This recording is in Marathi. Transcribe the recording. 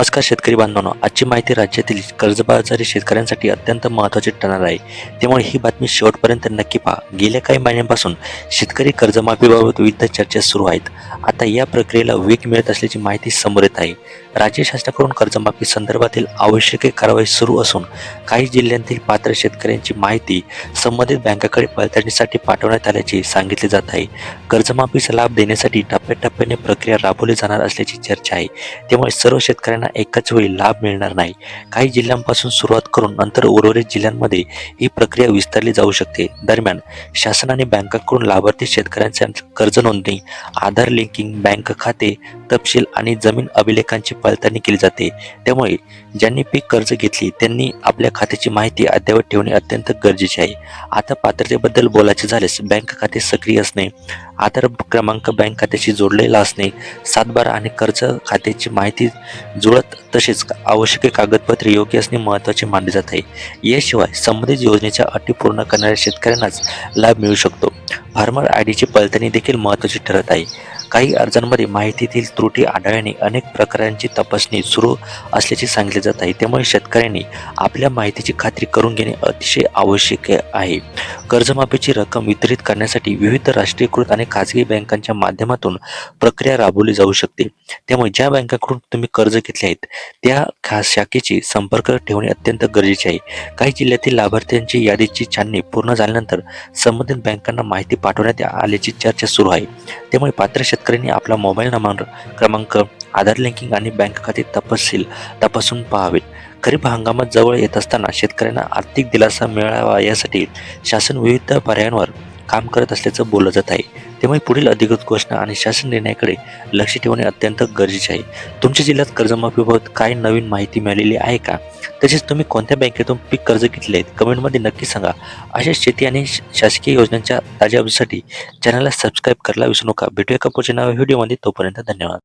नमस्कार शेतकरी बांधवांनो, आजची माहिती राज्यातील कर्जबाजारी शेतकऱ्यांसाठी अत्यंत महत्त्वाची ठरणार आहे. त्यामुळे ही बातमी शेवटपर्यंत नक्की पहा. गेल्या काही महिन्यांपासून शेतकरी कर्जमाफीबाबत विविध चर्चा सुरू आहेत. आता या प्रक्रियेला वेग मिळत असल्याची माहिती समोर येत आहे. राज्य शासनाकडून कर्जमाफी संदर्भातील आवश्यक कारवाई सुरू असून काही जिल्ह्यांतील पात्र शेतकऱ्यांची माहिती संबंधित बँकांकडे पडताळणीसाठी पाठवण्यात आल्याचे सांगितले जात आहे. कर्जमाफीचा लाभ देण्यासाठी टप्प्याटप्प्याने प्रक्रिया राबवली जाणार असल्याची चर्चा आहे. त्यामुळे सर्व शेतकऱ्यांना एकाच वेळी लाभ मिळणार नाही. काही जिल्ह्यांपासून सुरुवात करून नंतर उर्वरित जिल्ह्यांमध्ये ही प्रक्रिया विस्तारली जाऊ शकते. दरम्यान शासन आणि बँकांकडून लाभार्थी शेतकऱ्यांच्या कर्ज नोंदणी, आधार लिंकिंग, बँक खाते तपशील आणि जमीन अभिलेखांची पडताळणी केली जाते. त्यामुळे ज्यांनी पीक कर्ज घेतली त्यांनी आपल्या खात्याची माहिती अद्ययावत ठेवणे अत्यंत गरजेचे आहे. आता पात्रतेबद्दल बोलायचे झाल्यास बँक खाते सक्रिय असणे, आधार क्रमांक बँक खात्याशी जोडलेला असणे, सातबारा आणि कर्ज खात्याची माहिती जुळत तसेच आवश्यक कागदपत्रे योग्य असणे महत्त्वाचे मानले जात आहे. याशिवाय संबंधित योजनेच्या अटी पूर्ण करणाऱ्या शेतकऱ्यांनाच लाभ मिळू शकतो. फार्मर आयडीची पडताळणी देखील महत्त्वाची ठरत आहे. काही अर्जांमध्ये माहितीतील त्रुटी आढळल्याने अनेक प्रकारांची तपासणी सुरू असल्याचे सांगितले जात आहे. त्यामुळे शेतकऱ्यांनी आपल्या माहितीची खात्री करून घेणे अतिशय आवश्यक आहे. कर्जमाफीची रक्कम वितरित करण्यासाठी विविध राष्ट्रीयकृत आणि खाजगी बँकांच्या माध्यमातून प्रक्रिया राबवली जाऊ शकते. त्यामुळे ज्या बँकांकडून तुम्ही कर्ज घेतले आहेत त्या खास शाखेची संपर्क ठेवणे अत्यंत गरजेचे आहे. काही जिल्ह्यातील लाभार्थ्यांची यादीची छाननी पूर्ण झाल्यानंतर संबंधित बँकांना माहिती पाठवण्यात आल्याची चर्चा सुरू आहे. त्यामुळे पात्र शेतकऱ्यांनी आपला मोबाईल नंबर क्रमांक, आधार लिंकिंग आणि बँक खाते तपशील तपासून पाहावेत. खरीप हंगामात जवळ येत असताना शेतकऱ्यांना आर्थिक दिलासा मिळावा यासाठी शासन विविध पर्यायांवर काम करत असल्याचं बोललं जात आहे. त्यामुळे पुढील अधिकृत घोषणा आणि शासन निर्णयाकडे लक्ष ठेवणे अत्यंत गरजेचे आहे. तुमच्या जिल्ह्यात कर्जमाफीबाबत काय नवीन माहिती मिळालेली आहे का? तसेच तुम्ही कोणत्या बँकेतून पीक कर्ज घेतले आहेत कमेंटमध्ये नक्की सांगा. अशा शेती आणि शासकीय योजनांच्या ताज्या अपडेटसाठी चॅनलला सबस्क्राईब करायला विसरू नका. भेटूया का पुढच्या नव्या व्हिडिओमध्ये. तोपर्यंत धन्यवाद.